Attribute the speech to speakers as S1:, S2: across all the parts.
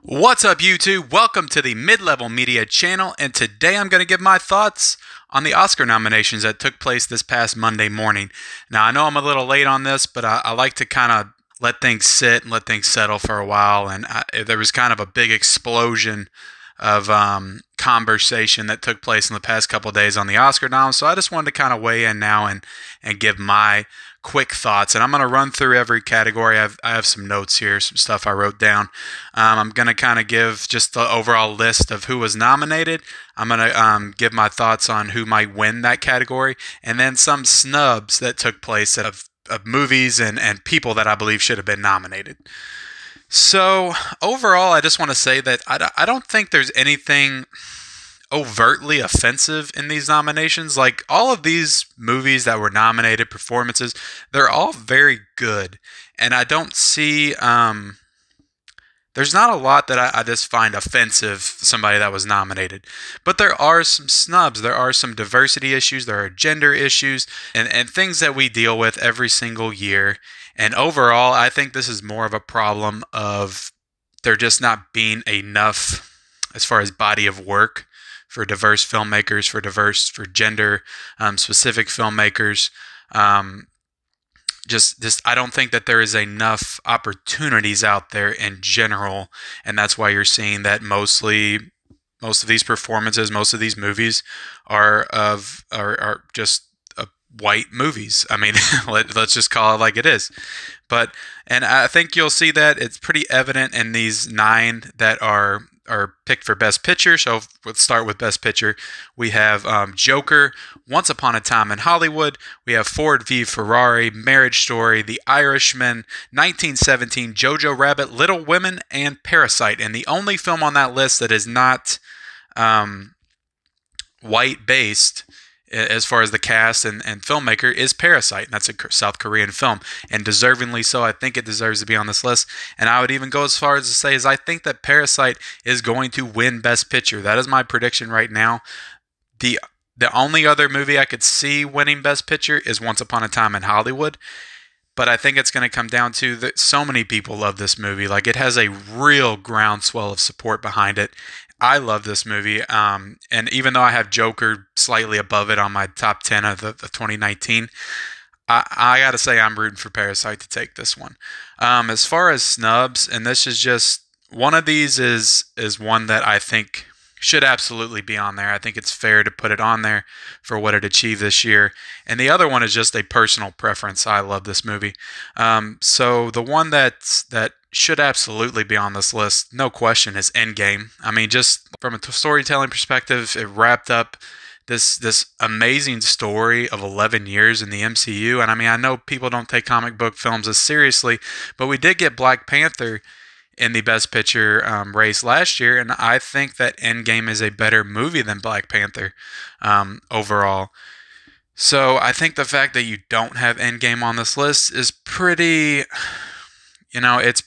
S1: What's up, YouTube? Welcome to the Mid-Level Media channel, and today I'm going to give my thoughts on the Oscar nominations that took place this past Monday morning. Now, I know I'm a little late on this, but I like to kind of let things sit and let things settle for a while, and there was kind of a big explosion of conversation that took place in the past couple of days on the Oscar noms, so I just wanted to kind of weigh in now and give my quick thoughts, and I'm going to run through every category. I have some notes here, some stuff I wrote down. I'm going to kind of give just the overall list of who was nominated. I'm going to give my thoughts on who might win that category, and then some snubs that took place of movies and people that I believe should have been nominated. So overall, I just want to say that I don't think there's anything overtly offensive in these nominations. Like, all of these movies that were nominated, performances, they're all very good, and I don't see there's not a lot that I just find offensive, somebody that was nominated. But there are some snubs, there are some diversity issues, there are gender issues, and things that we deal with every single year. And overall, I think this is more of a problem of there just not being enough as far as body of work for diverse filmmakers, for gender specific filmmakers. Just I don't think that there is enough opportunities out there in general, and that's why you're seeing that most of these performances, most of these movies are just white movies. I mean, let's just call it like it is. And I think you'll see that it's pretty evident in these 9 that are picked for Best Picture. So let's start with Best Picture. We have Joker, Once Upon a Time in Hollywood. We have Ford v Ferrari, Marriage Story, The Irishman, 1917, Jojo Rabbit, Little Women, and Parasite. And the only film on that list that is not white-based as far as the cast and filmmaker is Parasite, and that's a South Korean film, and deservingly so. I think it deserves to be on this list, and I would even go as far as to say I think that Parasite is going to win Best Picture. That is my prediction right now. The only other movie I could see winning Best Picture is Once Upon a Time in Hollywood, but I think it's going to come down to that so many people love this movie. Like, it has a real groundswell of support behind it. I love this movie, and even though I have Joker slightly above it on my top 10 of the 2019, I got to say I'm rooting for Parasite to take this one. As far as snubs, and this is just one of these is one that I think should absolutely be on there. I think it's fair to put it on there for what it achieved this year. And the other one is just a personal preference. I love this movie. So the one that should absolutely be on this list, no question, is Endgame. I mean, just from a storytelling perspective, it wrapped up this amazing story of 11 years in the MCU. And I mean, I know people don't take comic book films as seriously, but we did get Black Panther in the Best Picture race last year, and I think that Endgame is a better movie than Black Panther overall. So I think the fact that you don't have Endgame on this list is pretty, it's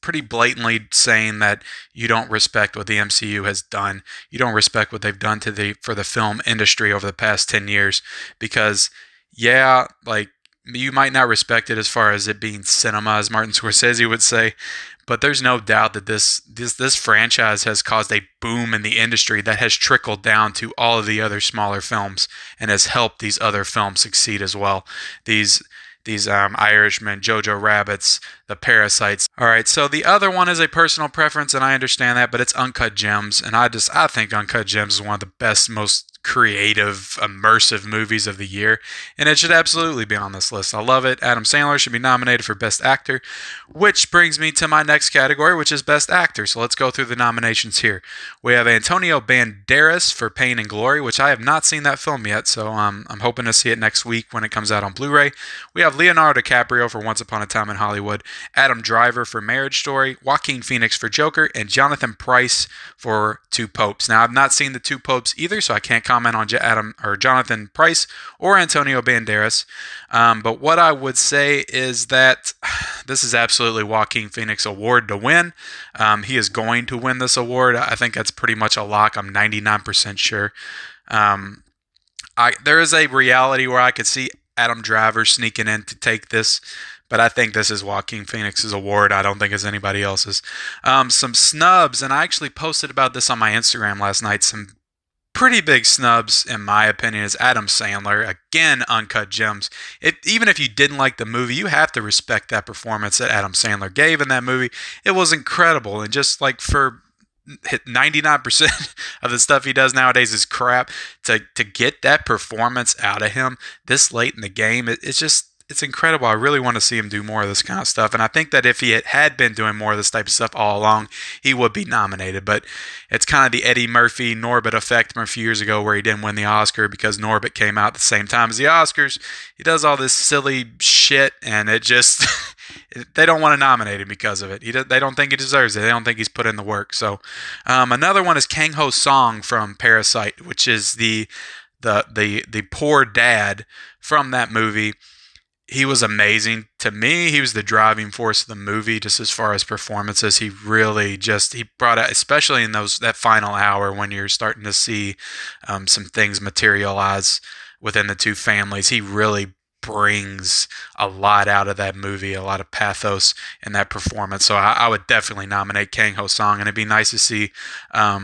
S1: pretty blatantly saying that you don't respect what the MCU has done. You don't respect what they've done for the film industry over the past 10 years. Because, yeah, like, you might not respect it as far as it being cinema, as Martin Scorsese would say, but there's no doubt that this franchise has caused a boom in the industry that has trickled down to all of the other smaller films and has helped these other films succeed as well. These Irishmen, Jojo Rabbits, the Parasites. All right, so the other one is a personal preference, and I understand that, but it's Uncut Gems, and I think Uncut Gems is one of the best, most creative, immersive movies of the year, and it should absolutely be on this list. I love it. Adam Sandler should be nominated for Best Actor, which brings me to my next category, which is Best Actor. So let's go through the nominations here. We have Antonio Banderas for Pain and Glory, which I have not seen that film yet, so I'm hoping to see it next week when it comes out on Blu-ray. We have Leonardo DiCaprio for Once Upon a Time in Hollywood, Adam Driver for Marriage Story, Joaquin Phoenix for Joker, and Jonathan Pryce for Two Popes. Now, I've not seen the Two Popes either, so I can't comment on Jonathan Pryce or Antonio Banderas. But what I would say is that this is absolutely Joaquin Phoenix award to win. He is going to win this award. I think that's pretty much a lock. I'm 99% sure. There is a reality where I could see Adam Driver sneaking in to take this, but I think this is Joaquin Phoenix's award. I don't think it's anybody else's. Some snubs, and I actually posted about this on my Instagram last night. Some pretty big snubs, in my opinion, is Adam Sandler. Again, Uncut Gems. Even if you didn't like the movie, you have to respect that performance that Adam Sandler gave in that movie. It was incredible, and just like for 99% of the stuff he does nowadays is crap. To get that performance out of him this late in the game, it's incredible. I really want to see him do more of this kind of stuff. And I think that if he had been doing more of this type of stuff all along, he would be nominated. But it's kind of the Eddie Murphy Norbit effect from a few years ago where he didn't win the Oscar because Norbit came out at the same time as the Oscars. He does all this silly shit, and it just they don't want to nominate him because of it. They don't think he deserves it. They don't think he's put in the work. So another one is Kang Ho Song from Parasite, which is the poor dad from that movie. He was amazing. To me, he was the driving force of the movie, just as far as performances. He really he brought out, especially in that final hour when you're starting to see some things materialize within the two families. He really brings a lot out of that movie, a lot of pathos in that performance. So I would definitely nominate Kang Ho Song, and it'd be nice to see, a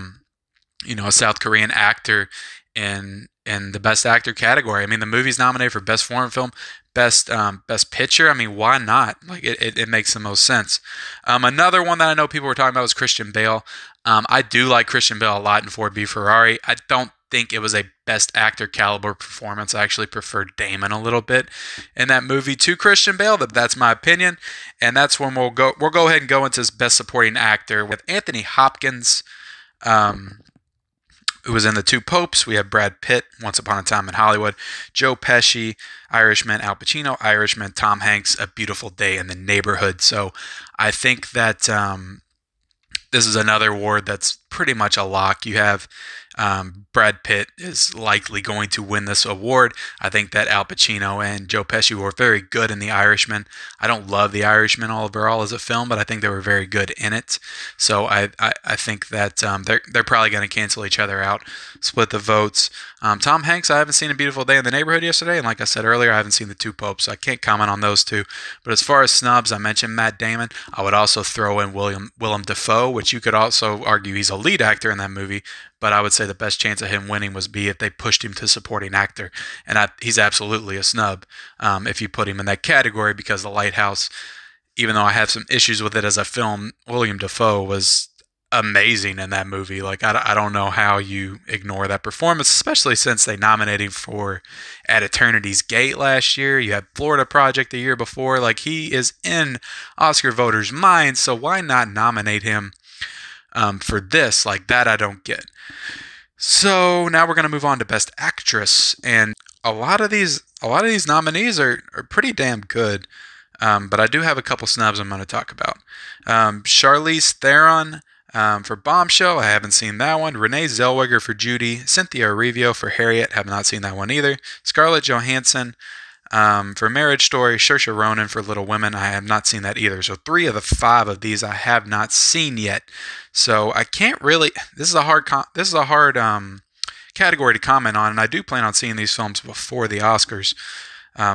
S1: South Korean actor in the Best Actor category. I mean, the movie's nominated for Best Foreign Film, Best Picture. I mean, why not? Like, it makes the most sense. Another one that I know people were talking about was Christian Bale. I do like Christian Bale a lot in Ford v Ferrari. I don't think it was a Best Actor caliber performance. I actually prefer Damon a little bit in that movie to Christian Bale. That's my opinion, and that's when we'll go ahead and go into his Best Supporting Actor with Anthony Hopkins, who was in The Two Popes. We have Brad Pitt, Once Upon a Time in Hollywood, Joe Pesci, Irishman, Al Pacino, Irishman, Tom Hanks, A Beautiful Day in the Neighborhood. So I think that this is another award that's pretty much a lock. You have Brad Pitt is likely going to win this award. I think that Al Pacino and Joe Pesci were very good in The Irishman. I don't love The Irishman overall as a film, but I think they were very good in it. So I think that they're probably going to cancel each other out, split the votes. Tom Hanks, I haven't seen A Beautiful Day in the Neighborhood yesterday, and like I said earlier, I haven't seen The Two Popes, so I can't comment on those two. But as far as snubs, I mentioned Matt Damon. I would also throw in Willem Dafoe, which you could also argue he's a lead actor in that movie, but I would say the best chance of him winning was if they pushed him to supporting actor, and he's absolutely a snub if you put him in that category, because The Lighthouse, even though I have some issues with it as a film, William Dafoe was amazing in that movie. Like, I don't know how you ignore that performance, especially since they nominated him for At Eternity's Gate last year. You had Florida Project the year before. Like, he is in Oscar voters' minds, so why not nominate him for this? Like, that I don't get. So now we're going to move on to Best Actress, and a lot of these nominees are pretty damn good, but I do have a couple snubs I'm going to talk about. Charlize Theron for Bombshell, I haven't seen that one. Renee Zellweger for Judy, Cynthia Erivo for Harriet, have not seen that one either. Scarlett Johansson for Marriage Story, Saoirse Ronan for Little Women, I have not seen that either. So 3 of the 5 of these I have not seen yet. So I can't really. This is a hard category to comment on, and I do plan on seeing these films before the Oscars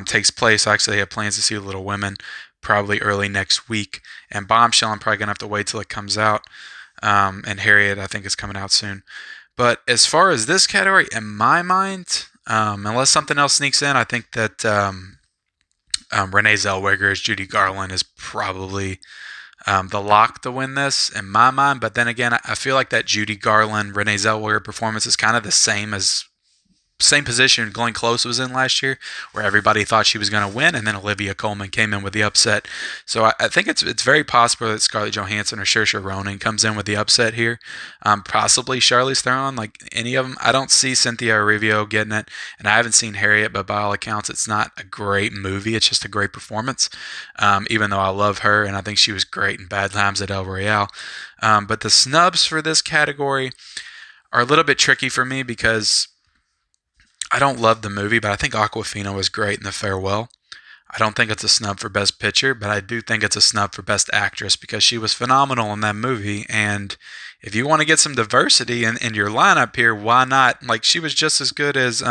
S1: takes place. I actually have plans to see Little Women probably early next week, and Bombshell I'm probably gonna have to wait till it comes out. And Harriet I think is coming out soon. But as far as this category, in my mind, unless something else sneaks in, I think that Renee Zellweger as Judy Garland is probably the lock to win this in my mind. But then again, I feel like that Judy Garland, Renee Zellweger performance is kind of the same position Glenn Close was in last year, where everybody thought she was going to win, and then Olivia Colman came in with the upset. So I think it's very possible that Scarlett Johansson or Saoirse Ronan comes in with the upset here. Possibly Charlize Theron, like any of them. I don't see Cynthia Erivo getting it, and I haven't seen Harriet, but by all accounts, it's not a great movie. It's just a great performance, even though I love her, and I think she was great in Bad Times at El Royale. But the snubs for this category are a little bit tricky for me because I don't love the movie, but I think Aquafina was great in The Farewell. I don't think it's a snub for Best Picture, but I do think it's a snub for Best Actress because she was phenomenal in that movie. And if you want to get some diversity in your lineup here, why not? Like, she was just as good as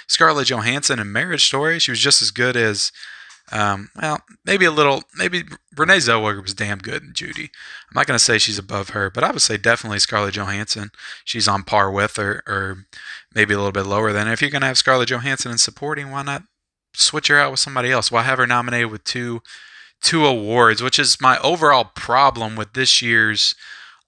S1: Scarlett Johansson in Marriage Story. She was just as good as, well, maybe Renee Zellweger was damn good in Judy. I'm not going to say she's above her, but I would say definitely Scarlett Johansson. She's on par with her, or maybe a little bit lower than her. If you're going to have Scarlett Johansson in supporting, why not switch her out with somebody else? Why have her nominated with two awards, which is my overall problem with this year's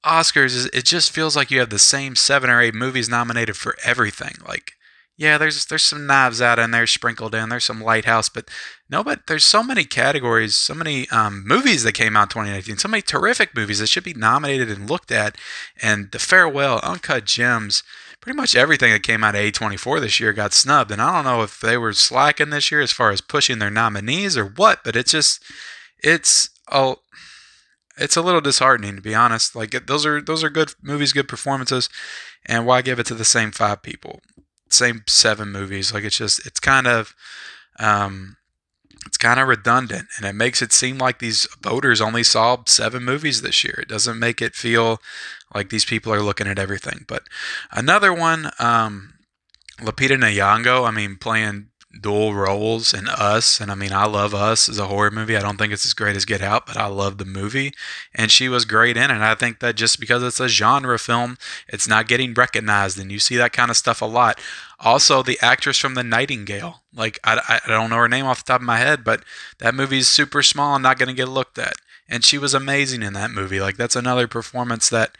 S1: Oscars. Is it just feels like you have the same 7 or 8 movies nominated for everything. Like, yeah, there's some Knives Out in there sprinkled in. There's some Lighthouse, but no, but there's so many categories, so many movies that came out in 2019, so many terrific movies that should be nominated and looked at. And The Farewell, Uncut Gems, pretty much everything that came out of A24 this year got snubbed. And I don't know if they were slacking this year as far as pushing their nominees or what, but it's a it's a little disheartening, to be honest. Like, those are good movies, good performances, and why give it to the same 5 people, same 7 movies? Like, um, it's kind of redundant, and it makes it seem like these voters only saw 7 movies this year. It doesn't make it feel like these people are looking at everything. But another one, Lupita Nyong'o, I mean, playing dual roles in Us, and I mean, I love Us as a horror movie. I don't think it's as great as Get Out, but I love the movie, and she was great in it. And I think that just because it's a genre film, it's not getting recognized, and you see that kind of stuff a lot. Also, the actress from The Nightingale, like, I don't know her name off the top of my head, but that movie's super small and not going to get looked at, and she was amazing in that movie. Like, that's another performance that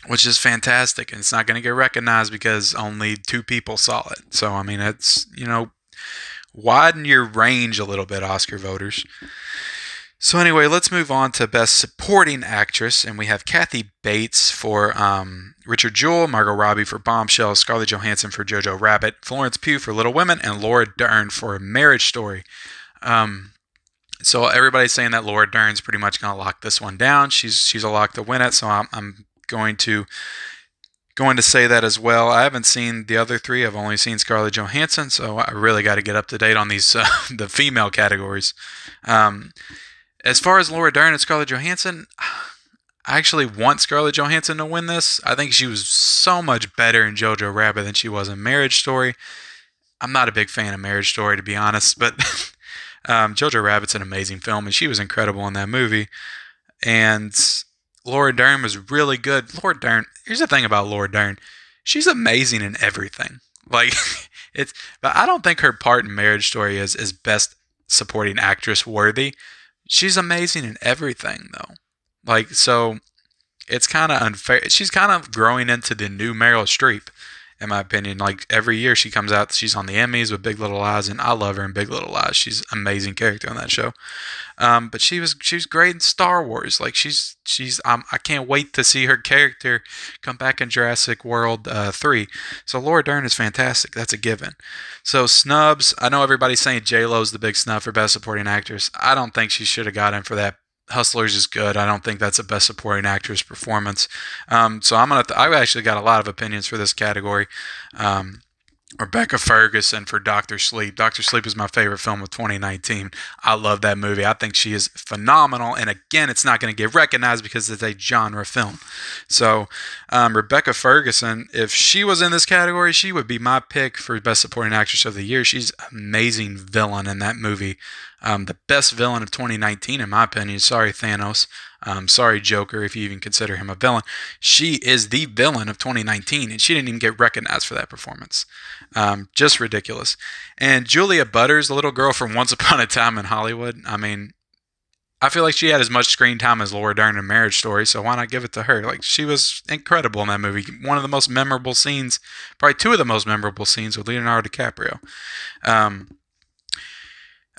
S1: which is fantastic, and it's not going to get recognized because only 2 people saw it. So, I mean, it's, widen your range a little bit, Oscar voters. So anyway, let's move on to Best Supporting Actress, and we have Kathy Bates for Richard Jewell, Margot Robbie for Bombshell, Scarlett Johansson for Jojo Rabbit, Florence Pugh for Little Women, and Laura Dern for Marriage Story. So everybody's saying that Laura Dern's pretty much going to lock this one down. She's a lock to win it, so I'm going to say that as well. I haven't seen the other 3. I've only seen Scarlett Johansson, so I really got to get up to date on these the female categories. As far as Laura Dern and Scarlett Johansson, I actually want Scarlett Johansson to win this. I think she was so much better in Jojo Rabbit than she was in Marriage Story. I'm not a big fan of Marriage Story, to be honest, but Jojo Rabbit's an amazing film, and she was incredible in that movie. And Laura Dern was really good. Laura Dern, here's the thing about Laura Dern. She's amazing in everything. Like, but I don't think her part in Marriage Story is Best Supporting Actress worthy. She's amazing in everything, though. Like, so it's kind of unfair. She's kind of growing into the new Meryl Streep, in my opinion. Like, every year she comes out, she's on the Emmys with Big Little Lies, and I love her in Big Little Lies. She's an amazing character on that show. But she was great in Star Wars. Like, I can't wait to see her character come back in Jurassic World 3. So Laura Dern is fantastic. That's a given. So Snubs, I know everybody's saying J-Lo's the big snub for Best Supporting Actress. I don't think she should have got in for that. Hustlers is good. I don't think that's a Best Supporting Actress performance. So I've actually got a lot of opinions for this category. Rebecca Ferguson for Dr. Sleep. Dr. Sleep is my favorite film of 2019. I love that movie. I think she is phenomenal. And again, it's not going to get recognized because it's a genre film. So Rebecca Ferguson, if she was in this category, she would be my pick for Best Supporting Actress of the Year. She's an amazing villain in that movie. The best villain of 2019, in my opinion. Sorry, Thanos. Sorry, Joker, if you even consider him a villain. She is the villain of 2019, and she didn't even get recognized for that performance. Just ridiculous. And Julia Butters, the little girl from Once Upon a Time in Hollywood, I mean, I feel like she had as much screen time as Laura Dern in Marriage Story, so why not give it to her? Like, she was incredible in that movie. One of the most memorable scenes, probably 2 of the most memorable scenes with Leonardo DiCaprio.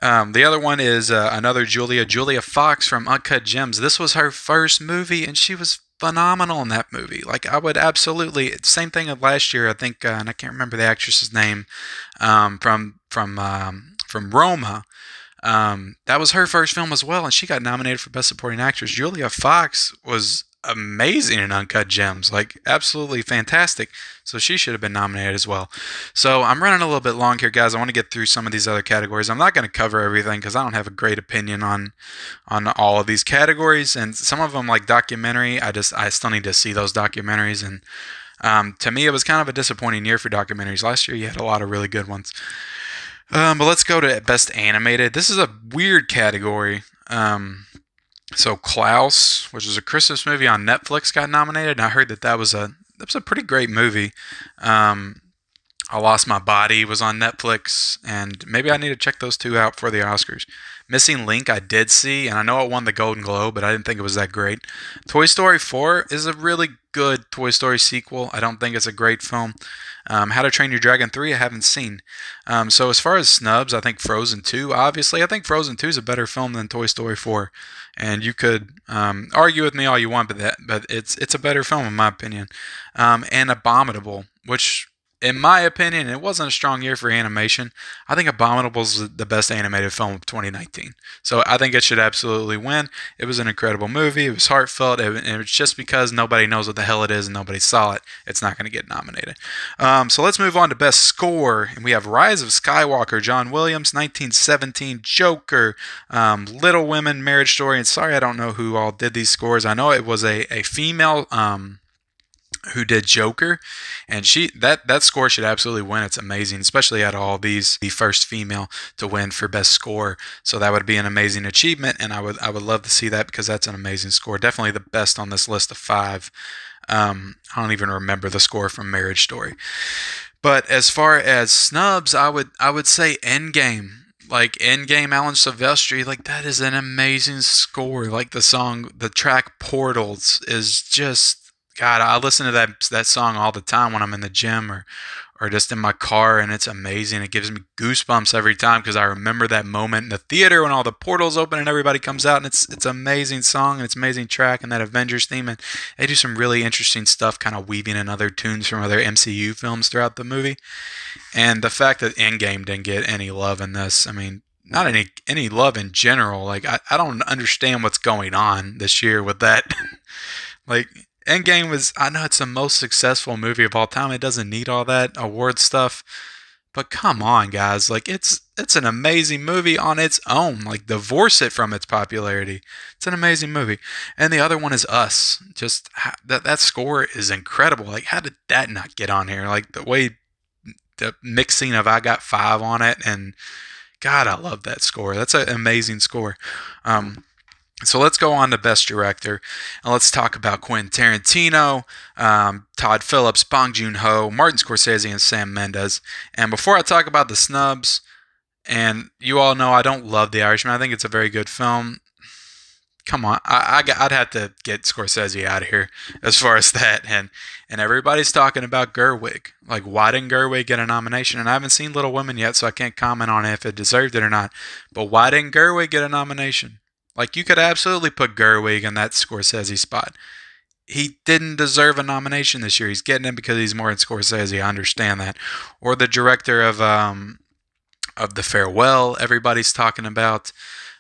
S1: The other one is another Julia Fox from Uncut Gems. This was her first movie, and she was phenomenal in that movie. Like, I would absolutely, same thing of last year, I think, and I can't remember the actress's name, from Roma. That was her first film as well, and she got nominated for Best Supporting Actress. Julia Fox was amazing in Uncut Gems, like absolutely fantastic. So she should have been nominated as well. So I'm running a little bit long here, guys. I want to get through some of these other categories. I'm not going to cover everything because I don't have a great opinion on all of these categories, and some of them like documentary. I still need to see those documentaries, and to me it was kind of a disappointing year for documentaries. Last year you had a lot of really good ones. But let's go to best animated. This is a weird category. So Klaus, which is a Christmas movie on Netflix, got nominated. And I heard that was a pretty great movie. I Lost My Body was on Netflix, and maybe I need to check those two out for the Oscars. Missing Link I did see, and I know it won the Golden Globe, but I didn't think it was that great. Toy Story 4 is a really good Toy Story sequel. I don't think it's a great film. How to Train Your Dragon 3 I haven't seen. So as far as snubs, I think Frozen 2, obviously. I think Frozen 2 is a better film than Toy Story 4. And you could argue with me all you want, but it's a better film in my opinion. And Abominable, which in my opinion, it wasn't a strong year for animation. I think Abominable is the best animated film of 2019. So I think it should absolutely win. It was an incredible movie. It was heartfelt. And it's just because nobody knows what the hell it is and nobody saw it, it's not going to get nominated. So let's move on to Best Score. And we have Rise of Skywalker, John Williams, 1917, Joker, Little Women, Marriage Story. And sorry, I don't know who all did these scores. I know it was a female who did Joker, and that score should absolutely win. It's amazing, especially out of all these, the first female to win for best score. So that would be an amazing achievement, and I would love to see that because that's an amazing score. Definitely the best on this list of 5. I don't even remember the score from Marriage Story. But as far as snubs, I would say Endgame. Like Endgame, Alan Silvestri, like that is an amazing score. Like the track Portals is just, God, I listen to that song all the time when I'm in the gym or just in my car, and it's amazing. It gives me goosebumps every time because I remember that moment in the theater when all the portals open and everybody comes out, and it's an amazing song and it's an amazing track, and that Avengers theme, and they do some really interesting stuff, kind of weaving in other tunes from other MCU films throughout the movie. And the fact that Endgame didn't get any love in this, I mean, not any love in general. Like I don't understand what's going on this year with that. Like Endgame I know it's the most successful movie of all time. It doesn't need all that award stuff. But come on, guys. Like, it's an amazing movie on its own. Like, divorce it from its popularity. It's an amazing movie. And the other one is Us. Just, that score is incredible. Like, how did that not get on here? Like, the mixing of I Got Five on it. And, God, I love that score. That's an amazing score. So let's go on to Best Director, and let's talk about Quentin Tarantino, Todd Phillips, Bong Joon-ho, Martin Scorsese, and Sam Mendes. And before I talk about the snubs, and you all know I don't love The Irishman. I think it's a very good film. Come on, I'd have to get Scorsese out of here as far as that. And everybody's talking about Gerwig. Like, why didn't Gerwig get a nomination? And I haven't seen Little Women yet, so I can't comment on if it deserved it or not. But why didn't Gerwig get a nomination? Like, you could absolutely put Gerwig in that Scorsese spot. He didn't deserve a nomination this year. He's getting it because he's more than Scorsese. I understand that. Or the director of The Farewell, everybody's talking about.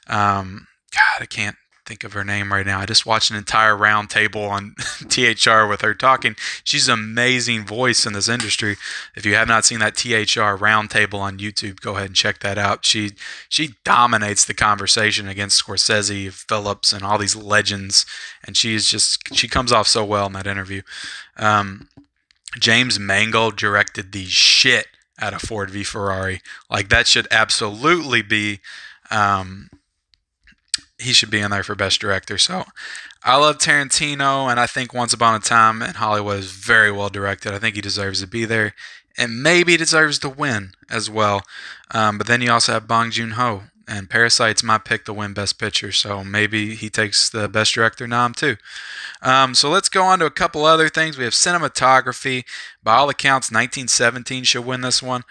S1: God, I can't think of her name right now. I just watched an entire round table on THR with her talking. She's an amazing voice in this industry. If you have not seen that THR round table on YouTube, go ahead and check that out. She dominates the conversation against Scorsese, Phillips, and all these legends, and she comes off so well in that interview. James Mangold directed the shit out of Ford v Ferrari. Like, that should absolutely be he should be in there for Best Director. So I love Tarantino, and I think Once Upon a Time in Hollywood is very well directed. I think he deserves to be there, and maybe deserves to win as well. But then you also have Bong Joon-ho, and Parasite's my pick to win Best Picture, so maybe he takes the Best Director nom too. So let's go on to a couple other things. We have cinematography. By all accounts, 1917 should win this one.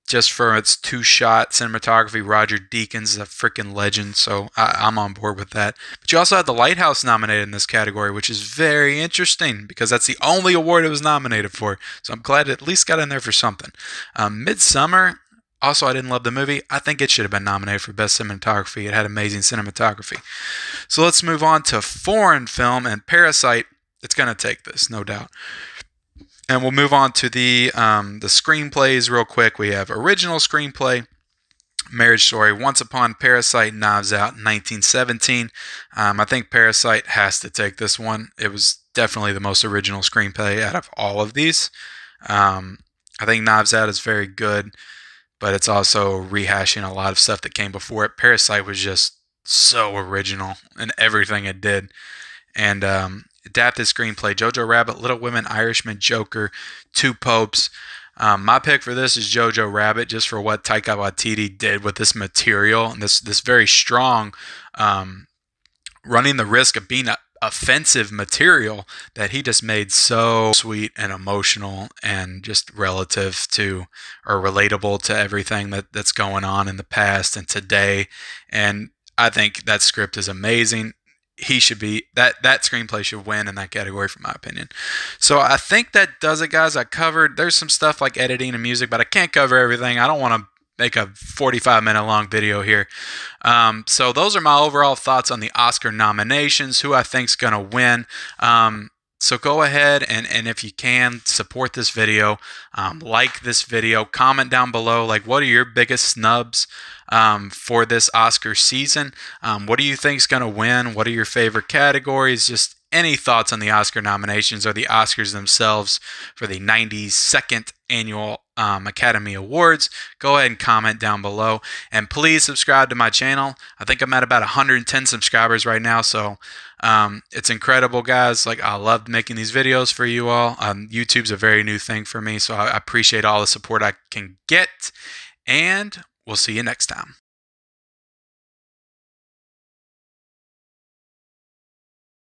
S1: Just for its two-shot cinematography. Roger Deakins is a freaking legend, so I'm on board with that. But you also have The Lighthouse nominated in this category, which is very interesting because that's the only award it was nominated for. So I'm glad it at least got in there for something. Midsummer, Also, I didn't love the movie. I think it should have been nominated for Best Cinematography. It had amazing cinematography. So let's move on to foreign film, and Parasite. It's going to take this, no doubt. And we'll move on to the screenplays real quick. We have original screenplay, Marriage Story, Once Upon Parasite, Knives Out, 1917. I think Parasite has to take this one. It was definitely the most original screenplay out of all of these. I think Knives Out is very good, but it's also rehashing a lot of stuff that came before it. Parasite was just so original in everything it did. And adapted screenplay, Jojo Rabbit, Little Women, Irishman, Joker, Two Popes. My pick for this is Jojo Rabbit, just for what Taika Waititi did with this material and this very strong, running the risk of being offensive material that he just made so sweet and emotional and just relative to or relatable to everything that's going on in the past and today. And I think that script is amazing. He should be that screenplay should win in that category, for my opinion. So I think that does it, guys. I covered, there's some stuff like editing and music, but I can't cover everything. I don't want to make a 45-minute long video here. So those are my overall thoughts on the Oscar nominations, who I think's gonna win. So go ahead and if you can, support this video, like this video, comment down below, like, what are your biggest snubs for this Oscar season? What do you think's going to win? What are your favorite categories? Just any thoughts on the Oscar nominations or the Oscars themselves for the 92nd annual Academy Awards? Go ahead and comment down below, and please subscribe to my channel. I think I'm at about 110 subscribers right now, so it's incredible, guys. Like, I love making these videos for you all. YouTube's a very new thing for me, so I appreciate all the support I can get, and we'll see you next time.